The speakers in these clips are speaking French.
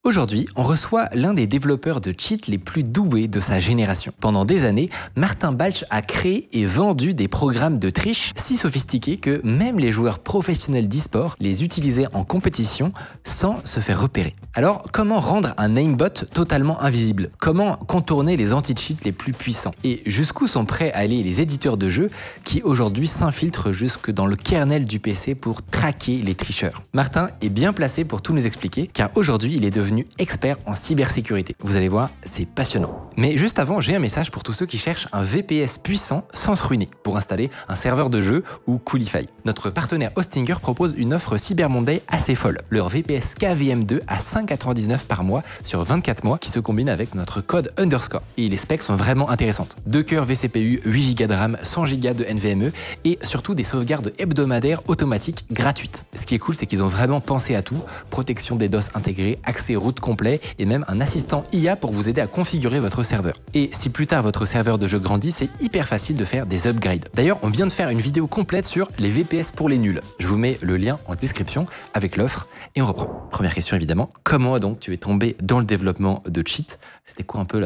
Aujourd'hui, on reçoit l'un des développeurs de cheats les plus doués de sa génération. Pendant des années, Martin Balch a créé et vendu des programmes de triche si sophistiqués que même les joueurs professionnels d'e-sport les utilisaient en compétition sans se faire repérer. Alors, comment rendre un aimbot totalement invisible? Comment contourner les anti-cheats les plus puissants? Et jusqu'où sont prêts à aller les éditeurs de jeux qui aujourd'hui s'infiltrent jusque dans le kernel du PC pour traquer les tricheurs? Martin est bien placé pour tout nous expliquer, car aujourd'hui, il est devenu expert en cybersécurité. Vous allez voir, c'est passionnant. Mais juste avant, j'ai un message pour tous ceux qui cherchent un VPS puissant sans se ruiner pour installer un serveur de jeu ou Coolify. Notre partenaire Hostinger propose une offre Cyber Monday assez folle. Leur VPS KVM2 à 5,99 par mois sur 24 mois qui se combine avec notre code underscore. Et les specs sont vraiment intéressantes. 2 cœurs vCPU, 8 Go de RAM, 100 Go de NVMe et surtout des sauvegardes hebdomadaires automatiques gratuites. Ce qui est cool, c'est qu'ils ont vraiment pensé à tout. Protection des DOS intégrée, accès route complet et même un assistant IA pour vous aider à configurer votre serveur. Et si plus tard votre serveur de jeu grandit, c'est hyper facile de faire des upgrades. D'ailleurs, on vient de faire une vidéo complète sur les VPS pour les nuls. Je vous mets le lien en description avec l'offre et on reprend. Première question évidemment, comment donc tu es tombé dans le développement de cheats? C'était quoi un peu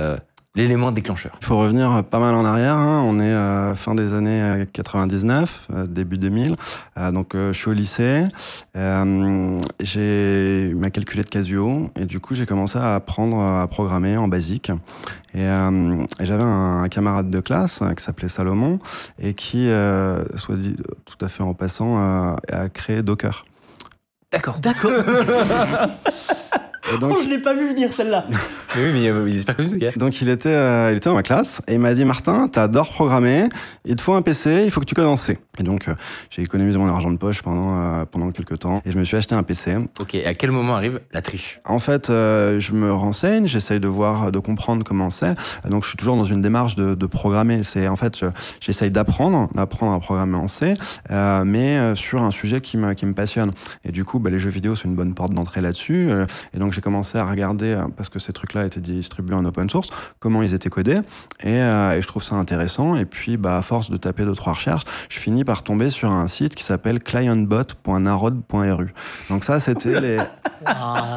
l'élément déclencheur? Il faut revenir pas mal en arrière, hein. On est fin des années 99, début 2000. Donc je suis au lycée, j'ai eu ma calculette Casio et du coup j'ai commencé à apprendre à programmer en basique. Et j'avais un camarade de classe qui s'appelait Salomon et qui, soit dit tout à fait en passant, a créé Docker. D'accord. Donc, je l'ai pas vu venir celle-là. Oui, mais il est super connu ce gars. Donc il était dans ma classe et il m'a dit: Martin, t'adores programmer, il te faut un PC, il faut que tu codes en C. Et donc j'ai économisé mon argent de poche pendant quelques temps et je me suis acheté un PC. Ok, à quel moment arrive la triche? En fait, je me renseigne, j'essaye de comprendre comment c'est. Donc je suis toujours dans une démarche de programmer. En fait, j'essaye d'apprendre à programmer en C, mais sur un sujet qui me passionne. Et du coup, les jeux vidéo, c'est une bonne porte d'entrée là-dessus. Et donc j'ai commencé à regarder, parce que ces trucs-là étaient distribués en open source, comment ils étaient codés. Et je trouve ça intéressant. Et puis, à force de taper 2-3 recherches, je finis par tomber sur un site qui s'appelle clientbot.narod.ru. Donc ça, c'était les...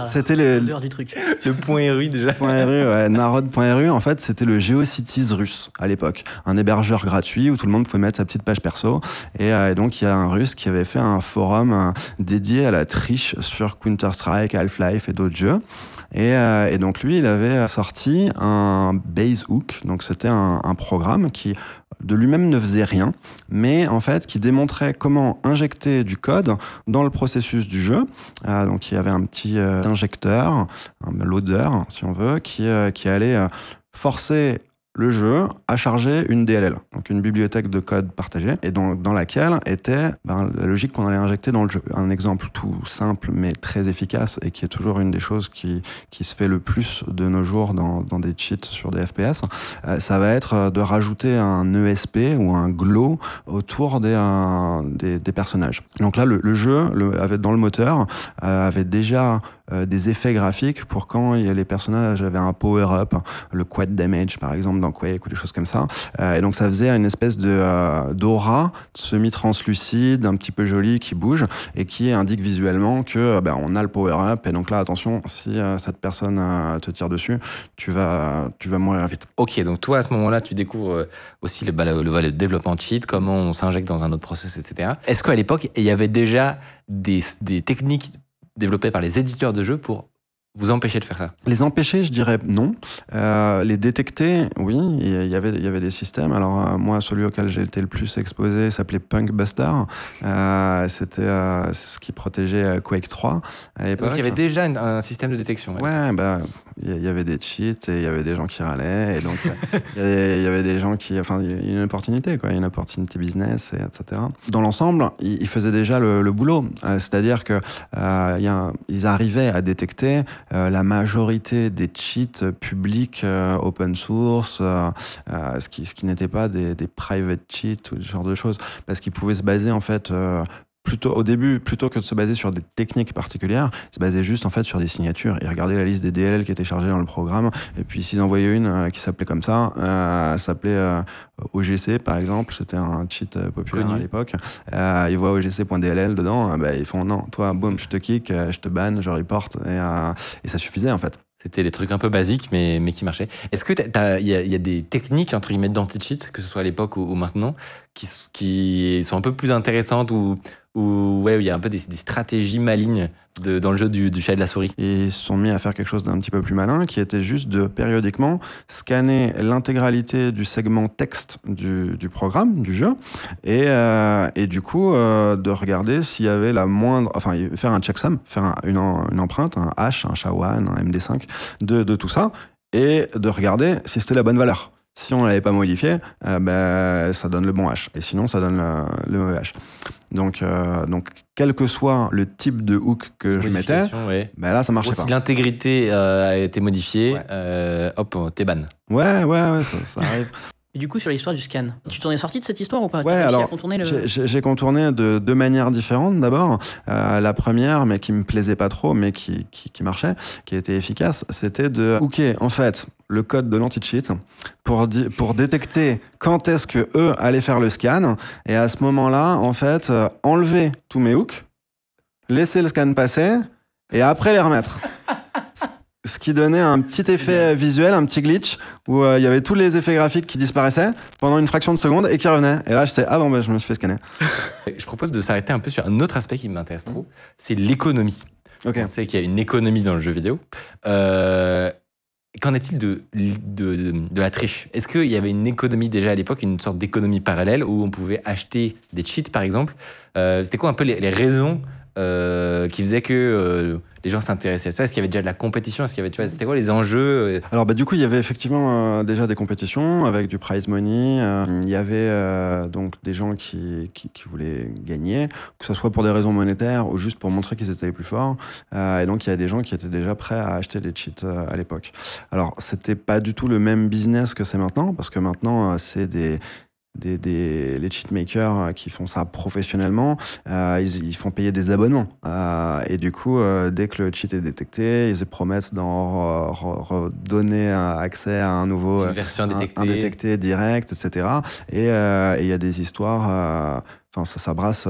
C'était l'heure du truc. Le point .ru déjà. .ru, ouais, narod.ru, en fait, c'était le GeoCities russe à l'époque. Un hébergeur gratuit où tout le monde pouvait mettre sa petite page perso. Et donc, il y a un russe qui avait fait un forum dédié à la triche sur Counter-Strike, Half-Life et d'autres jeux. Et donc, lui, il avait sorti un Basehook. Donc, c'était un programme qui de lui-même ne faisait rien, mais en fait qui démontrait comment injecter du code dans le processus du jeu. Donc il y avait un petit injecteur, un loader si on veut, qui allait forcer le jeu à charger une DLL, donc une bibliothèque de code partagée, et dans laquelle était la logique qu'on allait injecter dans le jeu. Un exemple tout simple mais très efficace et qui est toujours une des choses qui se fait le plus de nos jours dans des cheats sur des FPS, ça va être de rajouter un ESP ou un glow autour des personnages. Donc là, le jeu avait dans le moteur avait déjà des effets graphiques pour quand les personnages avaient un power-up, le quad damage par exemple dans Quake ou des choses comme ça. Et donc ça faisait une espèce d'aura semi-translucide, un petit peu jolie, qui bouge et qui indique visuellement que on a le power-up. Et donc là, attention, si cette personne te tire dessus, tu vas mourir vite. Ok, donc toi à ce moment-là, tu découvres aussi le développement de cheat, comment on s'injecte dans un autre process, etc. Est-ce qu'à l'époque, il y avait déjà des techniques développés par les éditeurs de jeux pour vous empêcher de faire ça? Les empêcher, je dirais non. Les détecter, oui, il y avait des systèmes. Alors moi, celui auquel j'ai été le plus exposé s'appelait Punkbuster. C'était ce qui protégeait Quake 3 à l'époque. Donc il y avait déjà un système de détection. Ouais, il y avait des cheats et il y avait des gens qui râlaient. Et donc il y avait des gens qui... Enfin, il y a une opportunité, quoi. Une opportunité business, etc. Dans l'ensemble, ils faisaient déjà le boulot. C'est-à-dire que ils arrivaient à détecter la majorité des cheats publics open source, ce qui n'était pas des private cheats ou ce genre de choses, parce qu'ils pouvaient se baser en fait au début, plutôt que de se baser sur des techniques particulières, ils se basaient juste en fait sur des signatures. Ils regardaient la liste des DLL qui étaient chargées dans le programme, et puis s'ils envoyaient une qui s'appelait comme ça, s'appelait OGC par exemple, c'était un cheat populaire à l'époque. Ils voient OGC.dll dedans, ils font non, toi, boum, je te kick, je te banne, je reporte, et ça suffisait en fait. C'était des trucs un peu basiques, mais qui marchaient. Est-ce que il y a des techniques, entre guillemets, d'anti-cheat, que ce soit à l'époque ou maintenant, qui sont un peu plus intéressantes ou ouais, il y a un peu des stratégies malignes dans le jeu du chat et de la souris? Et ils se sont mis à faire quelque chose d'un petit peu plus malin, qui était juste de périodiquement scanner l'intégralité du segment texte du programme, du jeu, et du coup de regarder s'il y avait la moindre, enfin faire un checksum, faire une empreinte, un hash, un SHA-1, un MD5 de tout ça, et de regarder si c'était la bonne valeur. Si on ne l'avait pas modifié, ça donne le bon hash. Et sinon, ça donne le mauvais hash. Donc, quel que soit le type de hook que je mettais, ouais. Là, ça marchait pas. Si l'intégrité a été modifiée, hop, t'es ban. Ouais, ça arrive. Et du coup, sur l'histoire du scan, tu t'en es sorti de cette histoire ou pas? Ouais, alors, j'ai contourné de deux manières différentes. D'abord, la première, mais qui me plaisait pas trop, mais qui marchait, qui était efficace, c'était de hooker, en fait, le code de l'anti-cheat pour détecter quand est-ce que eux allaient faire le scan, et à ce moment-là, en fait, enlever tous mes hooks, laisser le scan passer, et après les remettre. Ce qui donnait un petit effet visuel, un petit glitch, où il y avait tous les effets graphiques qui disparaissaient pendant une fraction de seconde et qui revenaient. Et là, j'étais, je me suis fait scanner. Je propose de s'arrêter un peu sur un autre aspect qui m'intéresse trop, c'est l'économie. Okay. On sait qu'il y a une économie dans le jeu vidéo. Qu'en est-il de la triche? Est-ce qu'il y avait une économie déjà à l'époque, une sorte d'économie parallèle où on pouvait acheter des cheats, par exemple? C'était quoi un peu les raisons qui faisaient que les gens s'intéressaient à ça? Est-ce qu'il y avait déjà de la compétition? Est-ce qu'il y avait, c'était quoi les enjeux? Alors du coup, il y avait effectivement déjà des compétitions avec du prize money. Il y avait donc des gens qui voulaient gagner, que ce soit pour des raisons monétaires ou juste pour montrer qu'ils étaient les plus forts. Et donc il y a des gens qui étaient déjà prêts à acheter des cheats à l'époque. Alors c'était pas du tout le même business que c'est maintenant, parce que maintenant c'est les cheatmakers qui font ça professionnellement, ils font payer des abonnements. Et du coup, dès que le cheat est détecté, ils promettent d'en redonner accès à un nouveau version indétecté direct, etc. Et il y a des histoires... ça brasse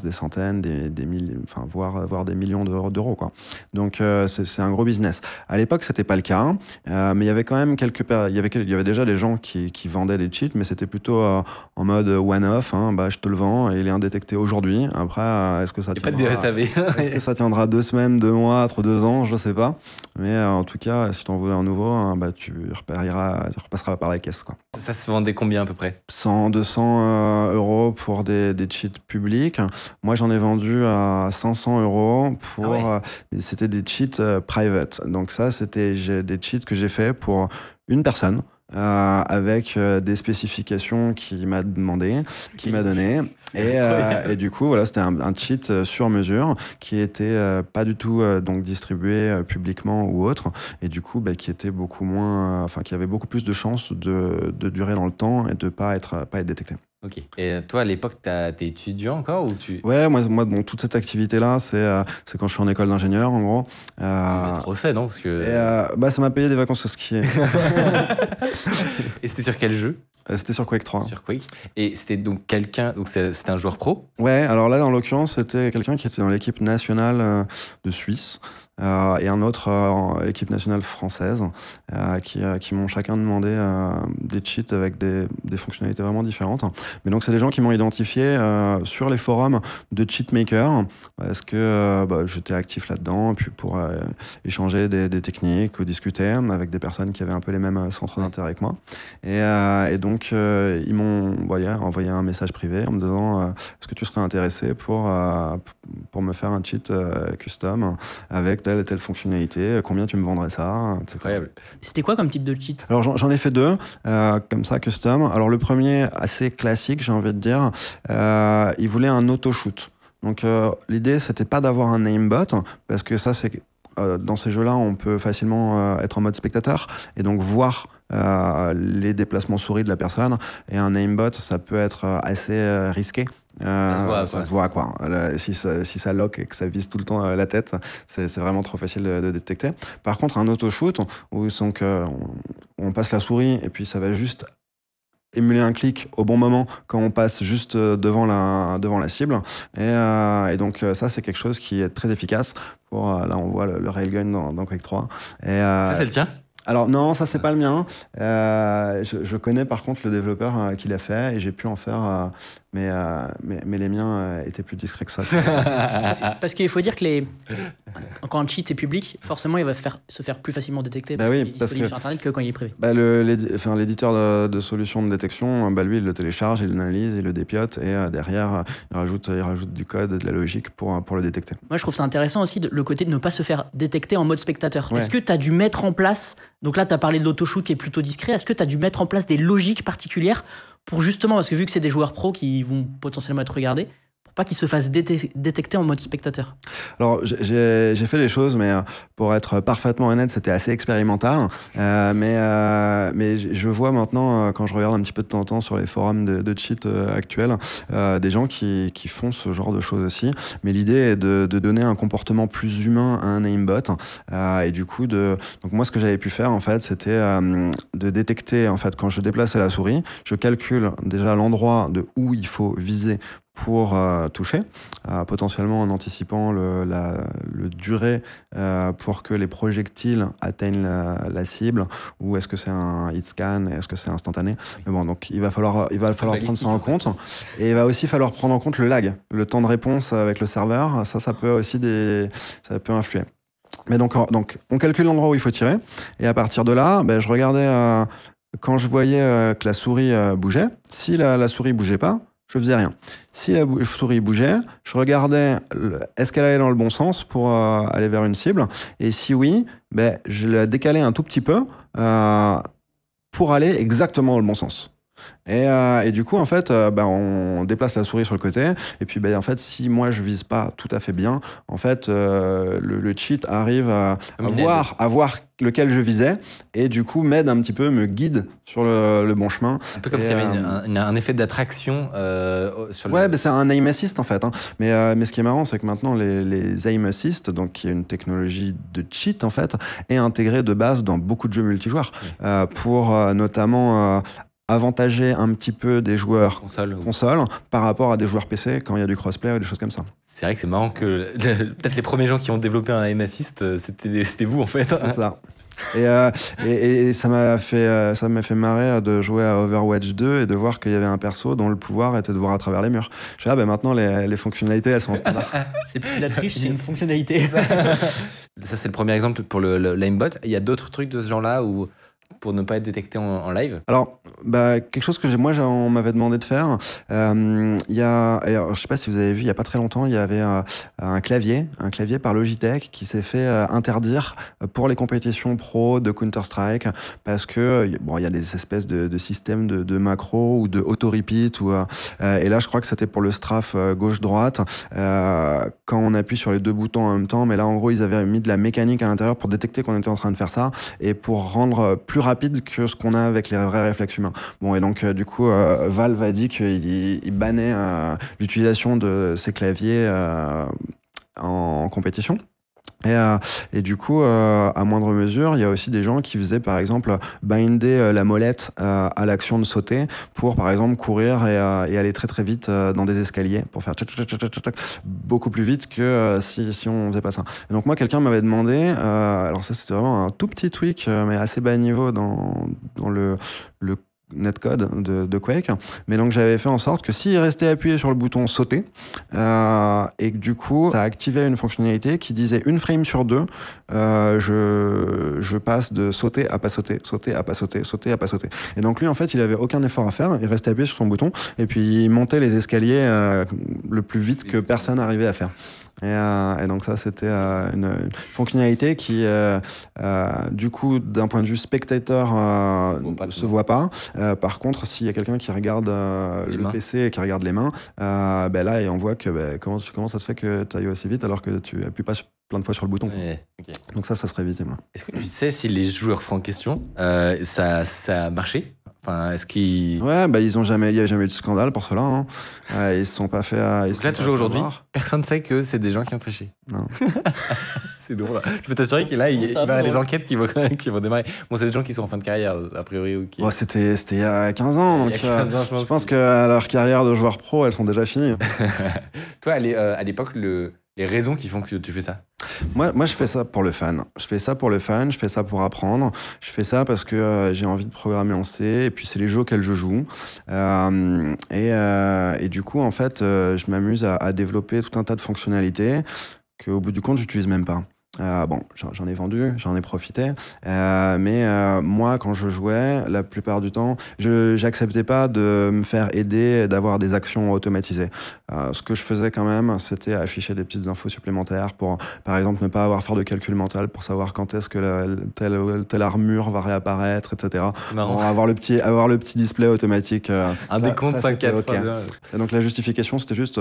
des centaines, des milliers, voire des millions d'euros, quoi. Donc c'est un gros business. À l'époque, c'était pas le cas, mais il y avait quand même il y avait déjà des gens qui vendaient des cheats, mais c'était plutôt en mode one-off. Je te le vends et il est indétecté aujourd'hui. Après, est-ce que ça tiendra 2 semaines, 2 mois, 2 ans, je sais pas. Mais en tout cas, si tu en voulais un nouveau, tu repasseras par la caisse, quoi. Ça se vendait combien à peu près? 100, 200 euros pour des cheats publics. Moi, j'en ai vendu à 500 euros pour... c'était des cheats private. Donc ça, c'était des cheats que j'ai fait pour une personne. Avec des spécifications qu'il m'a demandé, qu'il m'a donné, et du coup voilà, c'était un cheat sur mesure qui était pas du tout donc distribué publiquement ou autre, et du coup qui était beaucoup moins, qui avait beaucoup plus de chances de durer dans le temps et de pas être détecté. Ok. Et toi, à l'époque, t'es étudiant encore ou tu... Ouais, moi toute cette activité-là, c'est quand je suis en école d'ingénieur, en gros. Trop fait, non? Parce que... ça m'a payé des vacances au ski. Et c'était sur quel jeu? C'était sur Quake 3. Sur Quake. Et c'était donc quelqu'un... Donc c'était un joueur pro? Ouais, alors là, dans l'occurrence, c'était quelqu'un qui était dans l'équipe nationale de Suisse. Et un autre l'équipe nationale française qui m'ont chacun demandé des cheats avec des fonctionnalités vraiment différentes. Mais donc c'est des gens qui m'ont identifié sur les forums de cheatmakers, parce que j'étais actif là-dedans, puis pour échanger des techniques ou discuter avec des personnes qui avaient un peu les mêmes centres d'intérêt que moi. Et donc ils m'ont envoyé un message privé en me disant est-ce que tu serais intéressé pour me faire un cheat custom avec telle et telle fonctionnalité, combien tu me vendrais ça, etc. Incroyable. C'était quoi comme type de cheat? Alors j'en ai fait 2, comme ça, custom. Alors le premier, assez classique, j'ai envie de dire, il voulait un auto-shoot. Donc l'idée, c'était pas d'avoir un aimbot, parce que ça, c'est dans ces jeux-là, on peut facilement être en mode spectateur, et donc voir les déplacements souris de la personne, et un aimbot, ça peut être assez risqué. Ça se voit, quoi. Si ça lock et que ça vise tout le temps la tête, c'est vraiment trop facile de détecter. Par contre, un auto-shoot, où on passe la souris et puis ça va juste émuler un clic au bon moment quand on passe juste devant la cible. Et donc ça, c'est quelque chose qui est très efficace. Là, on voit le railgun dans Quake 3. Ça, c'est le tien? Alors non, ça c'est pas le mien. Je connais par contre le développeur qui l'a fait et j'ai pu en faire, mais les miens étaient plus discrets que ça. Parce qu'il faut dire que quand un cheat est public, forcément il va se faire plus facilement détecter parce qu'il est disponible sur Internet que quand il est privé. L'éditeur de solutions de détection, lui il le télécharge, il l'analyse, il le dépiote et derrière il rajoute du code, de la logique pour le détecter. Moi je trouve ça intéressant aussi le côté de ne pas se faire détecter en mode spectateur. Ouais. Est-ce que tu as dû mettre en place, donc là tu as parlé de l'autoshoot qui est plutôt discret, est-ce que tu as dû mettre en place des logiques particulières pour justement, parce que vu que c'est des joueurs pros qui vont potentiellement être regardés, pour pas qu'ils se fassent détecter en mode spectateur? Alors, j'ai fait les choses, mais pour être parfaitement honnête, c'était assez expérimental. Mais je vois maintenant, quand je regarde un petit peu de temps en temps sur les forums de cheat actuels, des gens qui font ce genre de choses aussi. Mais l'idée est de donner un comportement plus humain à un aimbot. Et du coup, donc moi, ce que j'avais pu faire, en fait, c'était de détecter, en fait, quand je déplaçais la souris, je calcule déjà l'endroit de où il faut viser pour toucher, potentiellement en anticipant le durée pour que les projectiles atteignent la cible, ou est-ce que c'est un hit scan, est-ce que c'est instantané. Mais bon, donc il va falloir prendre ça en compte, et il va aussi falloir prendre en compte le lag, le temps de réponse avec le serveur, ça peut aussi ça peut influer. Mais donc on calcule l'endroit où il faut tirer, et à partir de là, je regardais quand je voyais que la souris bougeait. Si la souris bougeait pas, je faisais rien. Si la souris bougeait, je regardais est-ce qu'elle allait dans le bon sens pour aller vers une cible. Et si oui, je la décalais un tout petit peu pour aller exactement dans le bon sens. Et du coup, en fait, on déplace la souris sur le côté. Et puis, en fait, si moi, je vise pas tout à fait bien, en fait, le cheat arrive à voir lequel je visais. Et du coup, m'aide un petit peu, me guide sur le bon chemin. Un peu comme s'il y avait un effet d'attraction sur le... Ouais, c'est un aim assist, en fait. Hein. Mais ce qui est marrant, c'est que maintenant, les aim assist, donc qui est une technologie de cheat, en fait, est intégrée de base dans beaucoup de jeux multijoueurs. Pour notamment... avantager un petit peu des joueurs console par rapport à des joueurs PC quand il y a du crossplay ou des choses comme ça. C'est vrai que c'est marrant que peut-être les premiers gens qui ont développé un aim assist, c'était vous en fait. C'est ça. Et ça m'a fait marrer de jouer à Overwatch 2 et de voir qu'il y avait un perso dont le pouvoir était de voir à travers les murs. Je dis, maintenant les fonctionnalités elles sont en standard. C'est plus de la triche, c'est une fonctionnalité. Ça c'est le premier exemple pour l'aimbot. Il y a d'autres trucs de ce genre-là où pour ne pas être détecté en live? Alors, quelque chose que on m'avait demandé de faire. Alors, je sais pas si vous avez vu, il y a pas très longtemps, il y avait un clavier par Logitech qui s'est fait interdire pour les compétitions pro de Counter-Strike parce que il y a des espèces de systèmes de macro ou de auto-repeat et là, je crois que c'était pour le strafe gauche-droite quand on appuie sur les deux boutons en même temps. Mais là, en gros, ils avaient mis de la mécanique à l'intérieur pour détecter qu'on était en train de faire ça et pour rendre plus rapide que ce qu'on a avec les vrais réflexes humains. Bon, et donc, du coup, Valve a dit qu'il bannait l'utilisation de ces claviers en compétition. Et du coup, à moindre mesure, il y a aussi des gens qui faisaient, par exemple, binder la molette à l'action de sauter pour, par exemple, courir et aller très très vite dans des escaliers pour faire beaucoup plus vite que si on faisait pas ça. Et donc moi, quelqu'un m'avait demandé, alors ça c'était vraiment un tout petit tweak, mais assez bas niveau dans le netcode de Quake, mais donc j'avais fait en sorte que s'il restait appuyé sur le bouton sauter et que du coup ça activait une fonctionnalité qui disait une frame sur deux je passe de sauter à pas sauter, sauter à pas sauter, sauter à pas sauter. Et donc lui en fait il avait aucun effort à faire, il restait appuyé sur son bouton et puis il montait les escaliers le plus vite que personne n'arrivait à faire. Et donc ça c'était une fonctionnalité qui du coup d'un point de vue spectateur se voit pas. Par contre s'il y a quelqu'un qui regarde le PC et qui regarde les mains, là et on voit que comment ça se fait que tu ailles aussi vite alors que tu appuies pas plein de fois sur le bouton. Okay. Donc ça serait visible. Est-ce que tu sais si les joueurs en question ça a marché? Enfin, est-ce qu'ils... Ouais, bah il y a jamais eu de scandale pour cela. Hein. Ils se sont pas fait. Donc là, toujours aujourd'hui, personne sait que c'est des gens qui ont triché. Non. C'est drôle. Je peux t'assurer qu'il il va y avoir des enquêtes qui vont démarrer. Bon, c'est des gens qui sont en fin de carrière, a priori. Ou qui... Bon, c'était il y a 15 ans. Donc, il y a 15 ans, je pense que leur carrière de joueur pro, elles sont déjà finies. Toi, à l'époque, les raisons qui font que tu fais ça? Moi, je fais ça pour le fun. Je fais ça pour apprendre. Je fais ça parce que j'ai envie de programmer en C. Et puis, c'est les jeux auxquels je joue. Et du coup, en fait, je m'amuse à développer tout un tas de fonctionnalités qu'au bout du compte, j'utilise même pas. Bon, j'en ai vendu, j'en ai profité, mais moi, quand je jouais, la plupart du temps, j'acceptais pas de me faire aider, d'avoir des actions automatisées. Ce que je faisais quand même, c'était afficher des petites infos supplémentaires pour, par exemple, ne pas avoir à faire de calcul mental pour savoir quand est-ce que telle armure va réapparaître, etc. Bon, avoir le petit display automatique. Un décompte 5-4. Okay. Et donc la justification, c'était juste,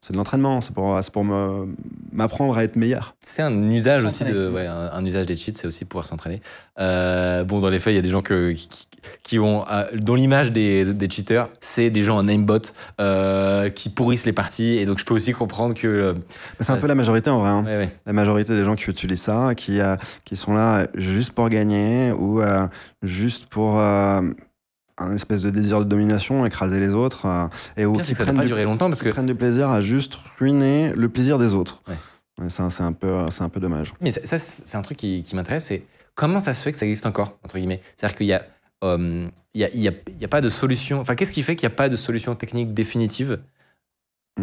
c'est de l'entraînement, c'est pour m'apprendre à être meilleur. C'est un usage aussi un usage des cheats, c'est aussi pouvoir s'entraîner. Bon, dans les faits, il y a des gens qui ont, dont l'image des cheaters, c'est des gens en aimbot qui pourrissent les parties, et donc je peux aussi comprendre que... c'est un peu la majorité en vrai. Hein. Ouais. La majorité des gens qui utilisent ça, qui sont là juste pour gagner ou juste pour... un espèce de désir de domination, écraser les autres, et où ça ne va pas durer longtemps parce que prennent du plaisir à juste ruiner le plaisir des autres. Ouais. Ça, c'est un peu dommage. Mais ça c'est un truc qui m'intéresse, c'est comment ça se fait que ça existe encore, entre guillemets. C'est-à-dire qu'il y a pas de solution. Enfin, qu'est-ce qui fait qu'il n'y a pas de solution technique définitive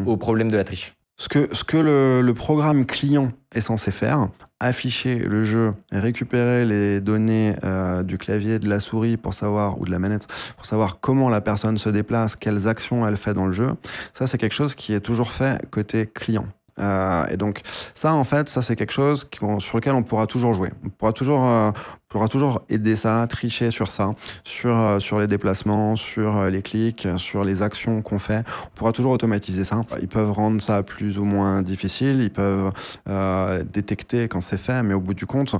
au problème de la triche? Ce que le programme client est censé faire, afficher le jeu, récupérer les données du clavier, de la souris pour savoir, ou de la manette, pour savoir comment la personne se déplace, quelles actions elle fait dans le jeu, ça c'est quelque chose qui est toujours fait côté client. Et donc ça, en fait, ça c'est quelque chose sur lequel on pourra toujours jouer. On pourra toujours aider ça, tricher sur ça, sur les déplacements, sur les clics, sur les actions qu'on fait. On pourra toujours automatiser ça. Ils peuvent rendre ça plus ou moins difficile, ils peuvent détecter quand c'est fait, mais au bout du compte,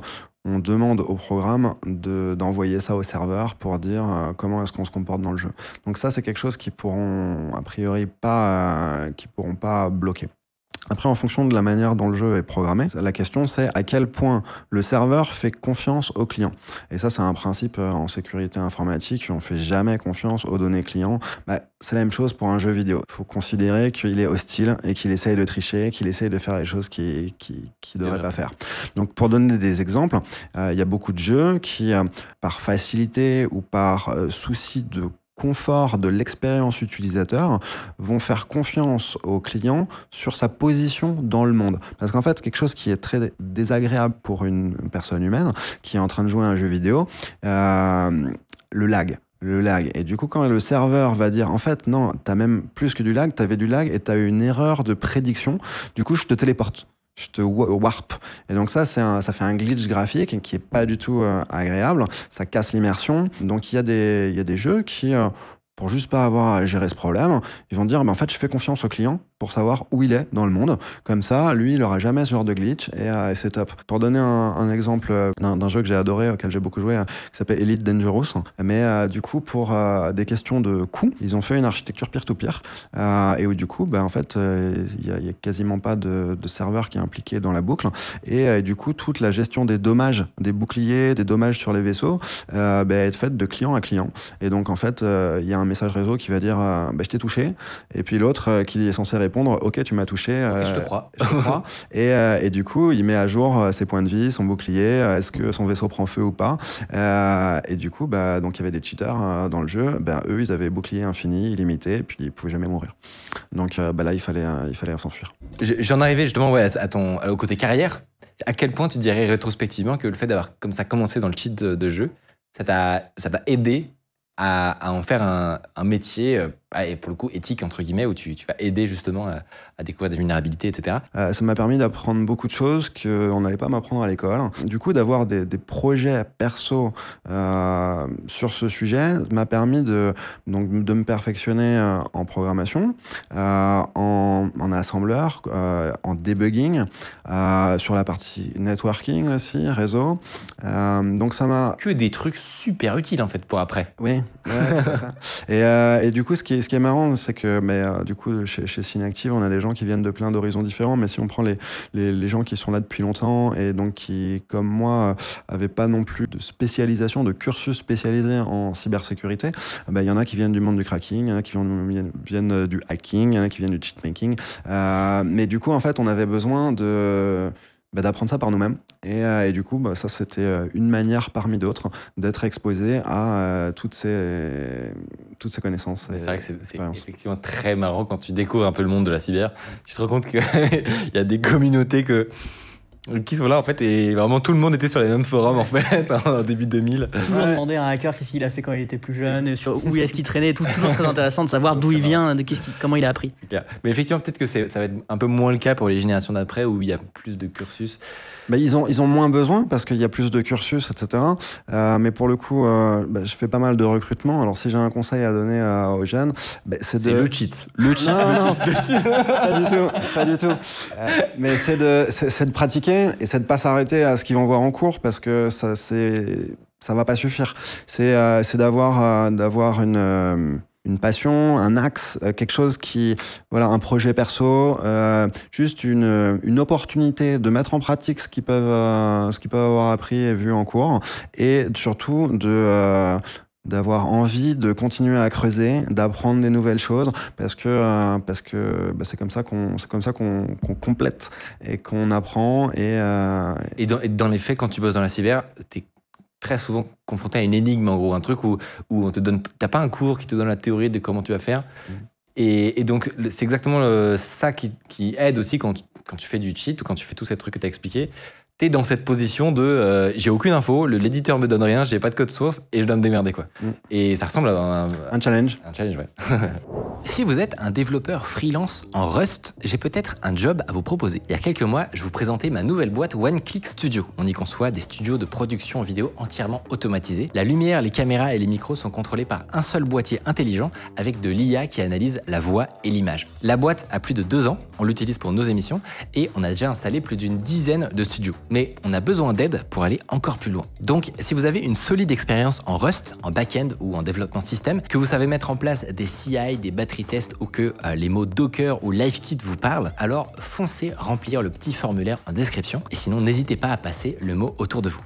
on demande au programme d'envoyer ça au serveur pour dire comment est-ce qu'on se comporte dans le jeu. Donc ça, c'est quelque chose qu'ils pourront a priori pas bloquer. Après, en fonction de la manière dont le jeu est programmé, la question c'est à quel point le serveur fait confiance au client. Et ça, c'est un principe en sécurité informatique. On ne fait jamais confiance aux données clients. C'est la même chose pour un jeu vidéo. Il faut considérer qu'il est hostile et qu'il essaye de tricher, qu'il essaye de faire les choses qu'il ne devrait pas faire. Donc, pour donner des exemples, il y a beaucoup de jeux qui, par facilité ou par souci de confort de l'expérience utilisateur, vont faire confiance au client sur sa position dans le monde. Parce qu'en fait, quelque chose qui est très désagréable pour une personne humaine qui est en train de jouer à un jeu vidéo, le lag. Et du coup, quand le serveur va dire, en fait, non, t'as même plus que du lag, t'avais du lag et t'as eu une erreur de prédiction, du coup, je te téléporte. Je te warp. Et donc ça fait un glitch graphique qui est pas du tout agréable. Ça casse l'immersion. Donc il y a des jeux qui, pour juste pas avoir à gérer ce problème, ils vont dire, en fait, je fais confiance au client pour savoir où il est dans le monde. Comme ça, lui, il aura jamais ce genre de glitch et c'est top. Pour donner un exemple d'un jeu que j'ai adoré, auquel j'ai beaucoup joué, qui s'appelle Elite Dangerous, mais du coup, pour des questions de coût, ils ont fait une architecture peer-to-peer et où du coup, en fait, il y a quasiment pas de serveur qui est impliqué dans la boucle et du coup, toute la gestion des dommages, des boucliers, des dommages sur les vaisseaux est faite de client à client. Et donc, en fait, il y a un message réseau qui va dire je t'ai touché, et puis l'autre qui est censé répondre ok, tu m'as touché, je te crois. et du coup il met à jour ses points de vie, son bouclier, est-ce que son vaisseau prend feu ou pas, et du coup donc il y avait des cheaters dans le jeu, eux ils avaient bouclier infini, illimité, et puis ils pouvaient jamais mourir. Donc là il fallait s'enfuir. J'en arrivais justement au côté carrière. À quel point tu dirais rétrospectivement que le fait d'avoir comme ça commencé dans le cheat de jeu, ça t'a aidé à en faire un métier et pour le coup éthique entre guillemets, où tu vas aider justement à découvrir des vulnérabilités, etc. Ça m'a permis d'apprendre beaucoup de choses qu'on n'allait pas m'apprendre à l'école. Du coup, d'avoir des projets perso sur ce sujet m'a permis de me perfectionner en programmation, en assembleur, en debugging, sur la partie networking aussi, réseau. Donc ça m'a... Que des trucs super utiles en fait pour après. Oui, tout à fait. Et du coup, ce qui est marrant, c'est que du coup, chez Synactive, on a des gens qui viennent de plein d'horizons différents, mais si on prend les gens qui sont là depuis longtemps et donc qui, comme moi, avaient pas non plus de spécialisation, de cursus spécialisé en cybersécurité, il y en a qui viennent du monde du cracking, il y en a qui viennent du hacking, il y en a qui viennent du cheatmaking. Mais du coup, en fait, on avait besoin d'apprendre ça par nous-mêmes. Et du coup, ça, c'était une manière parmi d'autres d'être exposé à toutes ces connaissances. C'est vrai que c'est effectivement très marrant quand tu découvres un peu le monde de la cyber. Tu te rends compte qu'il y a des communautés qui sont là en fait, et vraiment tout le monde était sur les mêmes forums en fait en début 2000. Toujours demander à un hacker qu'est-ce qu'il a fait quand il était plus jeune, et où est-ce qu'il traînait, toujours très intéressant de savoir d'où il vient, comment il a appris. C'est clair. Mais effectivement, peut-être que ça va être un peu moins le cas pour les générations d'après où il y a plus de cursus. Ils ont moins besoin parce qu'il y a plus de cursus, etc. Mais pour le coup, je fais pas mal de recrutement. Alors si j'ai un conseil à donner aux jeunes, c'est le cheat. Le cheat. Pas du tout. Mais c'est de pratiquer et c'est de pas s'arrêter à ce qu'ils vont voir en cours parce que ça va pas suffire. C'est d'avoir une passion, un axe, quelque chose un projet perso, juste une opportunité de mettre en pratique ce qu'ils peuvent avoir appris et vu en cours, et surtout d'avoir envie de continuer à creuser, d'apprendre des nouvelles choses, parce que c'est comme ça qu'on complète et qu'on apprend et dans les faits, quand tu bosses dans la cyber, t'es très souvent confronté à une énigme, en gros, un truc où on te donne, t'as pas un cours qui te donne la théorie de comment tu vas faire. Et donc c'est exactement ça qui aide aussi quand tu fais du cheat ou quand tu fais tous ces trucs que t'as expliqué. T'es dans cette position de j'ai aucune info, l'éditeur me donne rien, j'ai pas de code source et je dois me démerder quoi. Et ça ressemble à un challenge. Un challenge, ouais. Si vous êtes un développeur freelance en Rust, j'ai peut-être un job à vous proposer. Il y a quelques mois, je vous présentais ma nouvelle boîte One Click Studio. On y conçoit des studios de production vidéo entièrement automatisés. La lumière, les caméras et les micros sont contrôlés par un seul boîtier intelligent avec de l'IA qui analyse la voix et l'image. La boîte a plus de 2 ans, on l'utilise pour nos émissions et on a déjà installé plus d'une dizaine de studios. Mais on a besoin d'aide pour aller encore plus loin. Donc, si vous avez une solide expérience en Rust, en back-end ou en développement système, que vous savez mettre en place des CI, des battery tests ou que les mots Docker ou LiveKit vous parlent, alors foncez remplir le petit formulaire en description et sinon n'hésitez pas à passer le mot autour de vous.